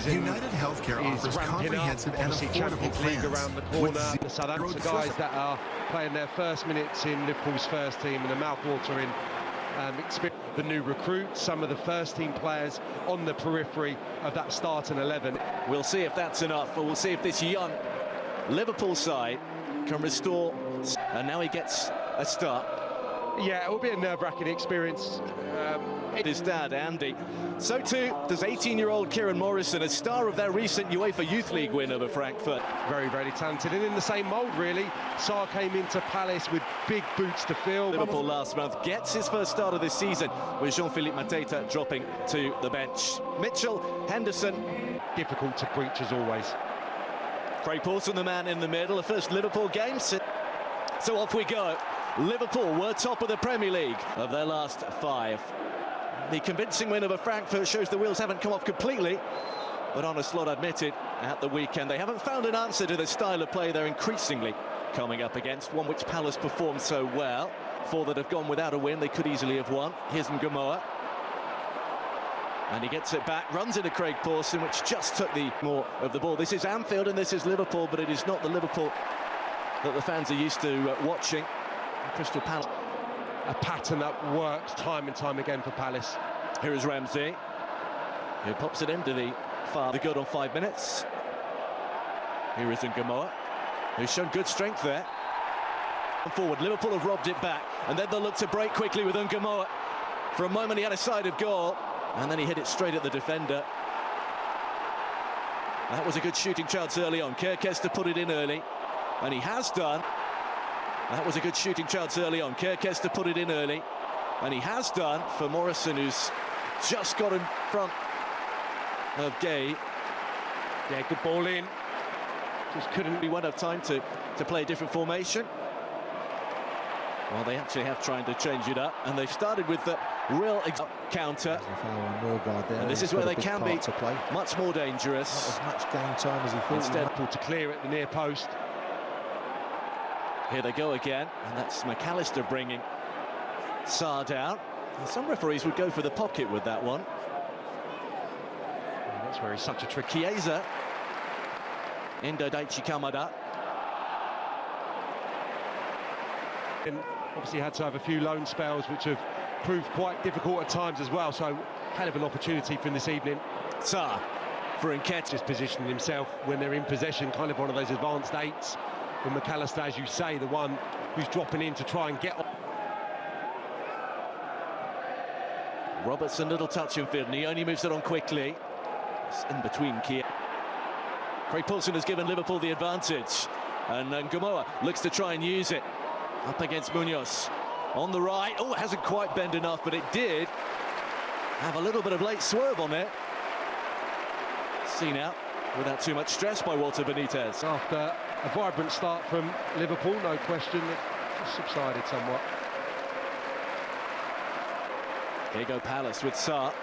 season. United Healthcare offers comprehensive and affordable plans. Around the corner. The Southampton guys that are playing their first minutes in Liverpool's first team and a mouth-watering experience. The new recruits, some of the first-team players on the periphery of that starting 11. We'll see if that's enough, but we'll see if this young Liverpool side can restore. And now he gets a start. Yeah, it will be a nerve-wracking experience. His dad, Andy. So too does 18-year-old Kieran Morrison, a star of their recent UEFA Youth League win over Frankfurt. Very, very talented, and in the same mould, really. Sarr came into Palace with big boots to fill. Liverpool last month gets his first start of this season with Jean-Philippe Mateta dropping to the bench. Mitchell, Henderson. Difficult to breach as always. Craig Pawson, the man in the middle, the first Liverpool game. So off we go. Liverpool were top of the Premier League of their last 5. The convincing win over Frankfurt shows the wheels haven't come off completely, but Arne Slot admitted at the weekend they haven't found an answer to the style of play they're increasingly coming up against, one which Palace performed so well. 4 that have gone without a win, they could easily have won. Here's Ngomoa. And he gets it back, runs into Craig Pawson, which just took the more of the ball. This is Anfield and this is Liverpool, but it is not the Liverpool that the fans are used to watching. Crystal Palace. A pattern that works time and time again for Palace. Here is Ramsey, who pops it into the far. The good on 5 minutes. Here is Ngomoa, who's shown good strength there. And forward, Liverpool have robbed it back, and then they'll look to break quickly with Ngomoa. For a moment he had a side of goal, and then he hit it straight at the defender. That was a good shooting chance early on. Kerkez to put it in early, and he has done. That was a good shooting chance early on. Kerkez to put it in early, and he has done for Morrison, who's just got in front of Gay. Yeah, good ball in. Just couldn't. He won't have time to play a different formation. Well, they actually have tried to change it up, and they've started with the real counter. And this is where they can be much more dangerous. Not as much game time as he thought. Instead, to clear at the near post. Here they go again, and that's McAllister bringing Sarr down. And some referees would go for the pocket with that one. And that's where he's such a trick. Chiesa. Endo Daichi Kamada. And obviously had to have a few loan spells, which have proved quite difficult at times as well. So, hell of an opportunity for him this evening. Sarr for Nketiah. Just positioning himself when they're in possession, kind of one of those advanced 8s. And McAllister, as you say, the one who's dropping in to try and get on. Robertson, little touch in field, and he only moves it on quickly. It's in between Kia. Craig Pawson has given Liverpool the advantage, and Ngomoa looks to try and use it. Up against Munoz. On the right, oh, it hasn't quite bent enough, but it did have a little bit of late swerve on it. Seen out without too much stress by Walter Benitez. After a vibrant start from Liverpool, no question, it just subsided somewhat. Here go Palace with Sarr.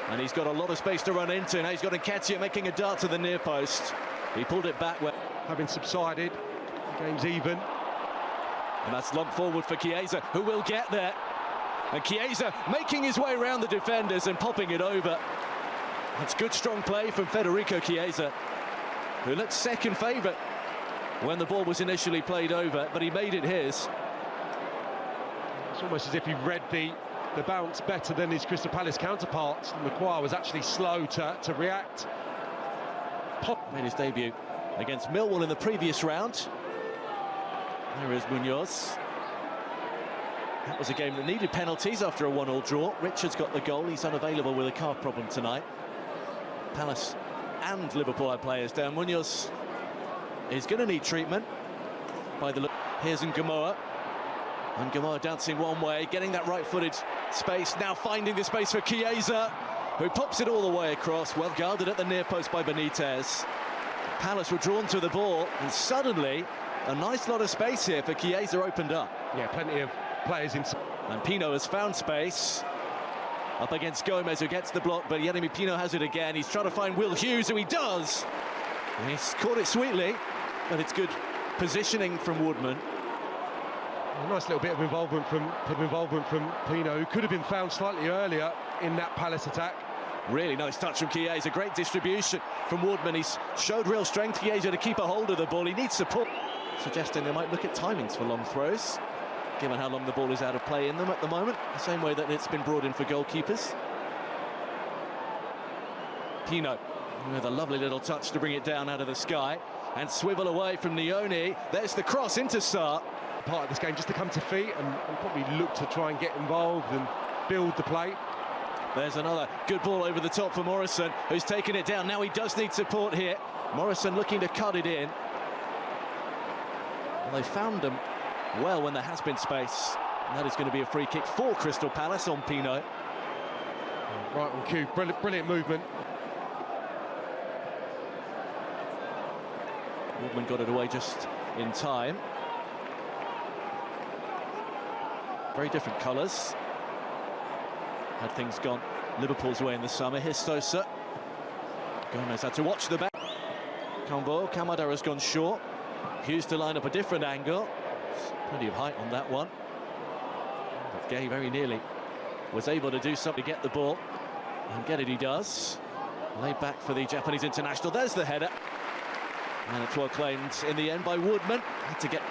And he's got a lot of space to run into. Now he's got Nketiah making a dart to the near post. He pulled it back. Having subsided, the game's even. And that's lumped forward for Chiesa, who will get there. And Chiesa making his way around the defenders and popping it over. That's good, strong play from Federico Chiesa, who looked second favourite when the ball was initially played over, but he made it his. It's almost as if he read the bounce better than his Crystal Palace counterparts. Maguire was actually slow to react. Made his debut against Millwall in the previous round. There is Munoz. That was a game that needed penalties after a 1-1 draw. Richards got the goal. He's unavailable with a calf problem tonight. Palace and Liverpool have players down. Munoz is going to need treatment by the look. Here's Ngomoa. And Ngomoa dancing one way, getting that right-footed space. Now finding the space for Chiesa, who pops it all the way across. Well guarded at the near post by Benitez. Palace were drawn to the ball, and suddenly a nice lot of space here for Chiesa opened up. Yeah, plenty of players in. And Pino has found space. Up against Gomez, who gets the block, but Yeremy Pino has it again. He's trying to find Will Hughes, who he does. And he's caught it sweetly, but it's good positioning from Woodman. A nice little bit of involvement from Pino, who could have been found slightly earlier in that Palace attack. Really nice touch from Chiesa, great distribution from Woodman. He's showed real strength, Chiesa, to keep a hold of the ball. He needs support, suggesting they might look at timings for long throws, given how long the ball is out of play in them at the moment, the same way that it's been brought in for goalkeepers. Pino with a lovely little touch to bring it down out of the sky and swivel away from Nioni. There's the cross into Sarr. Part of this game just to come to feet and probably look to try and get involved and build the play. There's another good ball over the top for Morrison, who's taken it down. Now he does need support here. Morrison looking to cut it in. Well, they found them well when there has been space. And that is going to be a free kick for Crystal Palace on Pino. Right on cue, brilliant movement. Woodman got it away just in time. Very different colours. Had things gone Liverpool's way in the summer. Here's Sosa. Gomez had to watch the back. Kamada has gone short. Hughes to line up a different angle. Plenty of height on that one. But Gay very nearly was able to do something to get the ball. And get it he does. Laid back for the Japanese international. There's the header. And it's well claimed in the end by Woodman. Had to get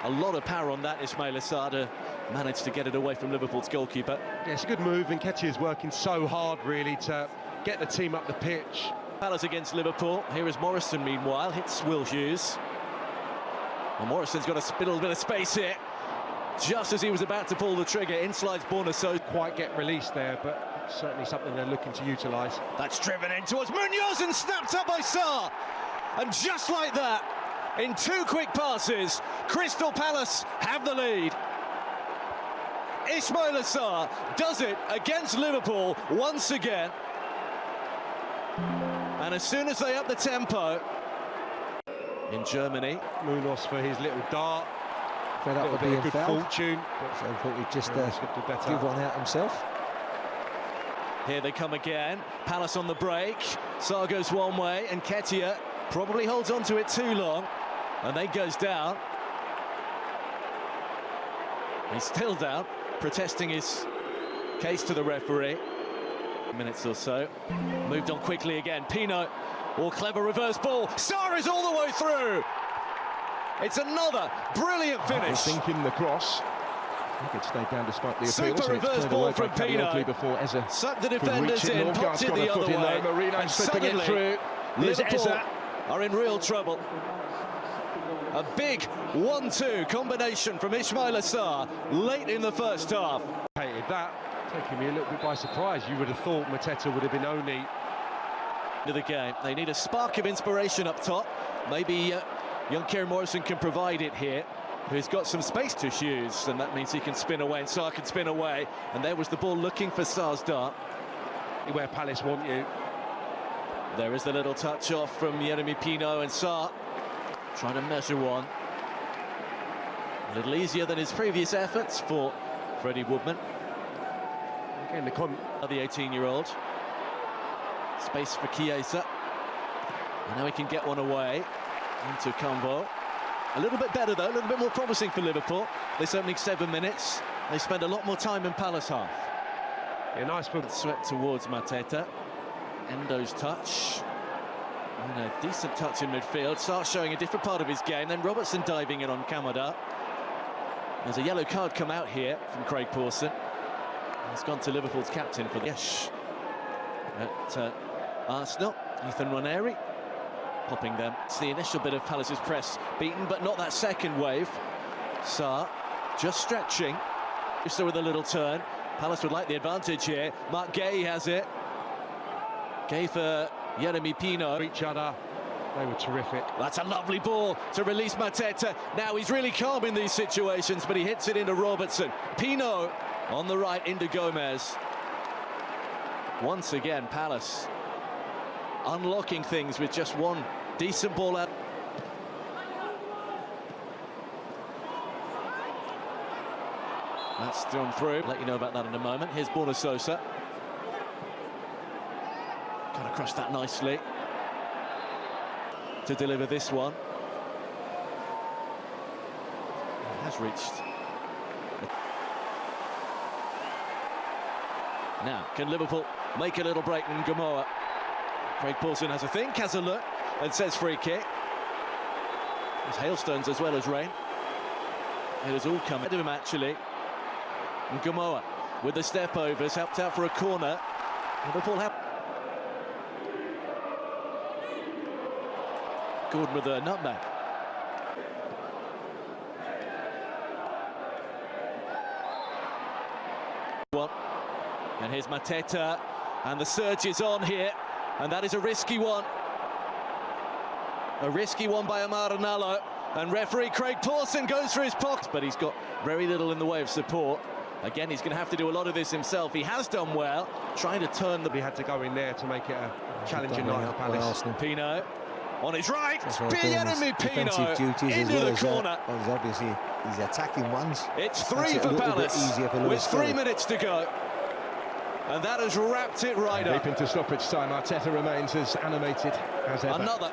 a lot of power on that. Ismail Assad managed to get it away from Liverpool's goalkeeper. Yeah, it's a good move, and Nketiah is working so hard really to get the team up the pitch. Palace against Liverpool. Here is Morrison, meanwhile, hits Will Hughes. And Morrison's got a little bit of space here. Just as he was about to pull the trigger, in slides Borna, so quite get released there, but certainly something they're looking to utilise. That's driven in towards Munoz and snapped up by Sarr. And just like that, in two quick passes, Crystal Palace have the lead. Ismail Assar does it against Liverpool once again. And as soon as they up the tempo in Germany. Munoz for his little dart. Fed up with being good fouled. Fortune. So I thought he'd just give one out himself. Here they come again. Palace on the break. Sarr goes one way and Nketiah probably holds on to it too long. And then goes down. He's still down, protesting his case to the referee. Minutes or so. Moved on quickly again. Pino, clever reverse ball. Sarr is all the way through. It's another brilliant finish. Thinking the cross. He could stay down despite the appeal. Super reverse ball from Pino. Before sucked the defenders in, popped it the other way. And suddenly, Liverpool are in real trouble. A big 1-2 combination from Ismail Assar late in the first half. Hated that, taking me a little bit by surprise. You would have thought Mateta would have been only to the game. They need a spark of inspiration up top. Maybe young Kieran Morrison can provide it here, who's got some space to Hughes, and that means he can spin away, and Sarr can spin away. And there was the ball looking for Sarr's dart. Where Palace want you. There is the little touch off from Yeremy Pino, and Sarr trying to measure one. A little easier than his previous efforts for Freddie Woodman. Again, the 18-year-old. Space for Chiesa. And now he can get one away into Convo. A little bit better, though, a little bit more promising for Liverpool. This opening 7 minutes, they spend a lot more time in Palace half. Yeah, nice foot. Swept towards Mateta. Endo's touch. And a decent touch in midfield. Sarr showing a different part of his game. Then Robertson diving in on Kamada. There's a yellow card come out here from Craig Pawson. It's gone to Liverpool's captain for the Yesh at Arsenal. Ethan Ranieri popping them. It's the initial bit of Palace's press beaten, but not that second wave. Sarr just stretching. So with a little turn. Palace would like the advantage here. Mark Gay has it. Gay for Yeremy Pino. Each other, they were terrific. That's a lovely ball to release Mateta. Now he's really calm in these situations, but he hits it into Robertson. Pino on the right into Gomez. Once again, Palace unlocking things with just one decent ball out. That's thrown through. Let you know about that in a moment. Here's Borna Sosa. Got across that nicely to deliver this one. It has reached. Now, can Liverpool make a little break in Gamoa? Craig Pawson has a think, has a look, and says free kick. There's hailstones as well as rain. It has all come ahead of him, actually. And Gamoa, with the step overs, helped out for a corner. Liverpool have... Gordon with a nutmeg. And here's Mateta, and the surge is on here, and that is a risky one. A risky one by Amar Ranallo, and referee Craig Pawson goes for his pocket, but he's got very little in the way of support. Again, he's going to have to do a lot of this himself. He has done well, trying to turn the... He had to go in there to make it a challenging night for Palace. Pino on his right, Pierre-Emile Pino into well the corner. Well, obviously, he's attacking ones. It's 3 for Palace, with 3 minutes to go. And that has wrapped it right up. Deep into stoppage time, Arteta remains as animated as ever. Another.